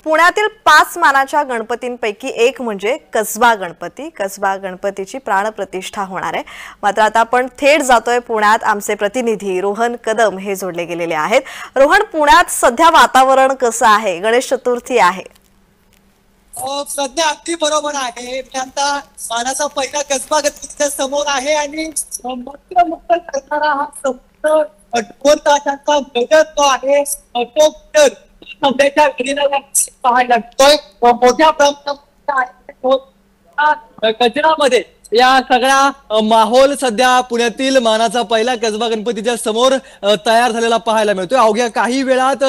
पुण्यातील 5 मानाच्या गणपतींपैकी एक म्हणजे कसबा गणपती। कसबा गणपतीची प्राणप्रतिष्ठा होणार आहे। मात्र आता आपण थेट जातोय पुण्यात। आमचे प्रतिनिधी रोहन कदम हे जोडले गेलेले आहेत। रोहन, पुण्यात सध्या वातावरण कसं आहे? गणेश चतुर्थी आहे। सध्या अगदी बरोबर आहे। आता मानाचा पहिला कसबा गणपतीच्या समोर आहे आणि मुक्त करणारा हा संपूर्ण 2 तासांचा गजर जो आहे तो सध्याच्या घडीला पाहायला लागतोय। मोठ्या प्रमाणात गजरामध्ये या सगळा माहोल सध्या पुण्यातील मानाचा पहिला कसबा गणपतीच्या समोर तयार झालेला पाहायला मिळतोय। अवघ्या काही वेळात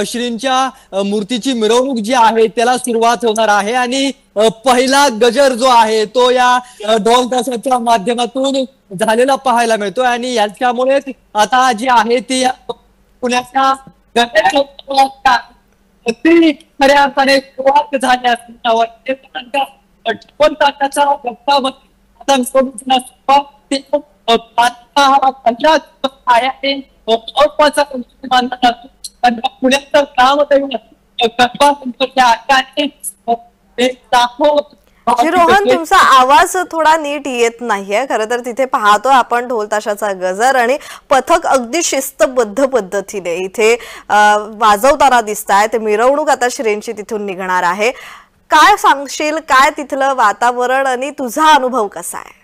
श्रींच्या मूर्तीची मिरवणूक जी आहे त्याला सुरुवात होणार आहे आणि पहिला गजर जो आहे तो या ढोल ताशाच्या माध्यमातून झालेला पाहायला मिळतोय आणि याच्यामुळे आता जी आहे ती पुण्याच्या खऱ्या अर्थाने सुरुवात झाली असं वाटते। 2 तासाचा गप्पा पुण्याचं काम रोहन, तुमचा आवाज थोडा नीट येत नाहीये। खरं तर तिथे पाहतो आपण ढोल ताशाचा गजर आणि पथक अगदी शिस्तबद्ध पद्धतीने इथे वाजवताना दिसतायत। मिरवणूक आता श्रींची तिथून निघणार आहे। काय सांगशील, काय तिथलं वातावरण आणि तुझा अनुभव कसा आहे?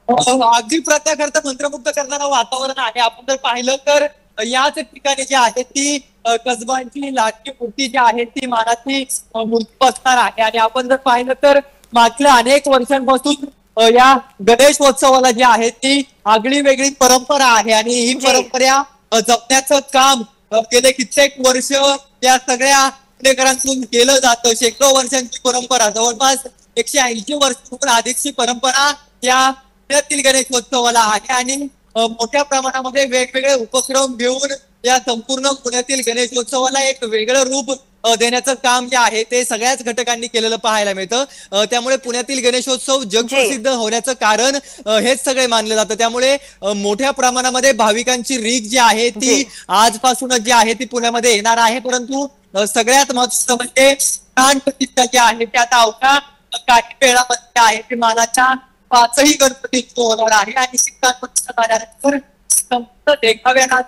अगदी प्रत्येकाकरता मंत्रमुग्ध करणारं वातावरण आहे। आपण जर पाहिलं तर याच ठिकाणी जी आहे ती कसबांची लाटकी मूर्ती जी आहे ती मानाची मूर्ती बसणार आहे आणि आपण जर पाहिलं तर मागच्या अनेक वर्षांपासून या गणेशोत्सवाला जी आहे ती आगळी वेगळी परंपरा आहे आणि ही परंपरा जपण्याचं काम गेले कित्येक वर्ष या सगळ्या पुणेकरांतून केलं जातं। शेकडो वर्षांची परंपरा, जवळपास 180 वर्षांहून अधिकची परंपरा या पुण्यातील गणेशोत्सवाला आहे आणि मोठ्या प्रमाणामध्ये वेगवेगळे उपक्रम घेऊन या संपूर्ण पुण्यातील गणेशोत्सवाला एक वेगळं रूप देण्याचं काम जे आहे ते सगळ्याच घटकांनी केलेलं पाहायला मिळतं। त्यामुळे पुण्यातील गणेशोत्सव जगप्रसिद्ध होण्याचं कारण हेच सगळे मानलं जातं। त्यामुळे मोठ्या प्रमाणामध्ये भाविकांची रीघ जी आहे ती आजपासूनच जी आहे ती पुण्यामध्ये येणार आहे। परंतु सगळ्यात महत्त्वाचं म्हणजे प्राणप्रतिष्ठा जी आहे त्या आता अवघ्या काही वेळामध्ये आहे ती मानाच्या 5ही गणपती होणार आहे आणि प्राणप्रतिष्ठा झाल्यानंतर देखाव्याला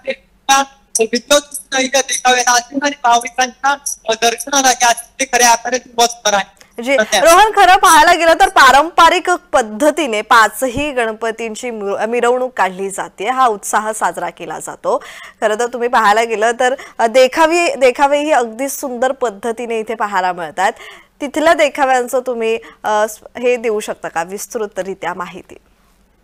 भाविकांच्या दर्शनाला खऱ्या अर्थाने बसणार आहे। रोहन, खरं पाहायला गेलं तर पारंपरिक पद्धतीने 5ही गणपतींची मिरवणूक काढली जाते। हा उत्साह साजरा केला जातो। खरं तर तुम्ही पाहायला गेलं तर देखावेही अगदी सुंदर पद्धतीने इथे पाहायला मिळतात। तिथल्या देखाव्यांचं तुम्ही हे देऊ शकता का विस्तृतरित्या माहिती?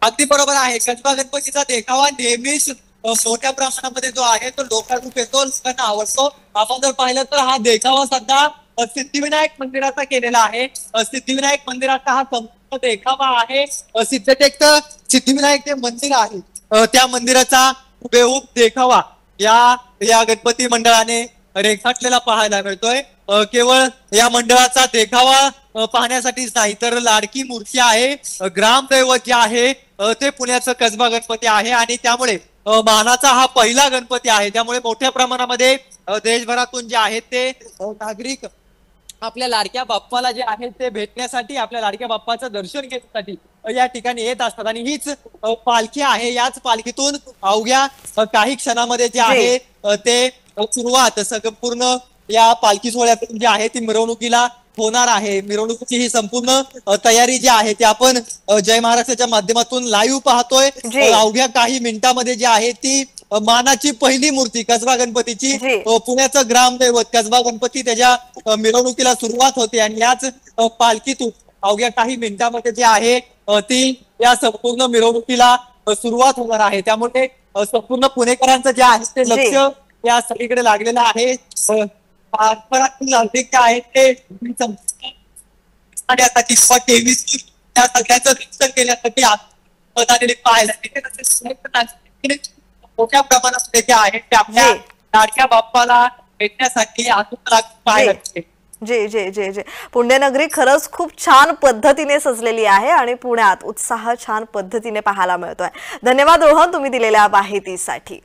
अगदी बरोबर आहे। कसबा गणपतीचा देखावा नेहमीच मोठ्या प्रमाणामध्ये जो आहे तो लोकांना येतो, लोकांना आवडतो। आपण जर पाहिलं तर हा देखावा सध्या सिद्धिविनायक मंदिराचा केलेला आहे। सिद्धिविनायक मंदिराचा हा संपूर्ण देखावा आहे। सिद्धिविनायक जे मंदिर आहे त्या मंदिराचा हुबेहूब देखावा या गणपती मंडळाने रेखाटलेला पाहायला मिळतोय। केवळ या मंडळाचा देखावा पाहण्यासाठीच नाही तर लाडकी मूर्ती आहे, ग्रामदैवत जे आहे ते पुण्याचं कसबा गणपती आहे आणि त्यामुळे मानाचा हा पहिला गणपती आहे। त्यामुळे मोठ्या प्रमाणामध्ये देशभरातून जे आहेत ते नागरिक आपल्या लाडक्या बाप्पाला जे आहे ते भेटण्यासाठी, आपल्या लाडक्या बाप्पाचं दर्शन घेण्यासाठी या ठिकाणी येत असतात आणि हीच पालखी आहे। याच पालखीतून अवघ्या काही क्षणामध्ये जे आहे ते सुरुवात संपूर्ण या पालखी सोहळ्यातून जी आहे ती मिरवणुकीला होणार आहे। मिरवणुकीची ही संपूर्ण तयारी जी आहे ती आपण जय महाराष्ट्राच्या माध्यमातून लाईव्ह पाहतोय। अवघ्या काही मिनिटांमध्ये जी आहे ती मानाची पहिली मूर्ती कसबा गणपतीची पुण्याचं ग्रामदैवत कसबा गणपती त्याच्या मिरवणुकीला सुरुवात होते आणि याच पालखीतून अवघ्या काही मिनिटांमध्ये जे आहे ती या संपूर्ण मिरवणुकीला सुरुवात होणार आहे। त्यामुळे संपूर्ण पुणेकरांचं जे आहे ते लक्ष या सगळीकडे लागलेलं आहे। नागरिक आहे ते सगळ्याचं दर्शन केल्यासाठी पाहायला मोठ्या प्रमाणात जे आहे ते आपल्या लाडक्या बाप्पाला भेटण्यासाठी पाहायला जे जे जे जे पुण्यनगरी खरंच खूप छान पद्धतीने सजलेली आहे आणि पुण्यात उत्साह छान पद्धतीने पाहायला मिळतोय। धन्यवाद रोहन, तुम्ही दिलेल्या माहितीसाठी।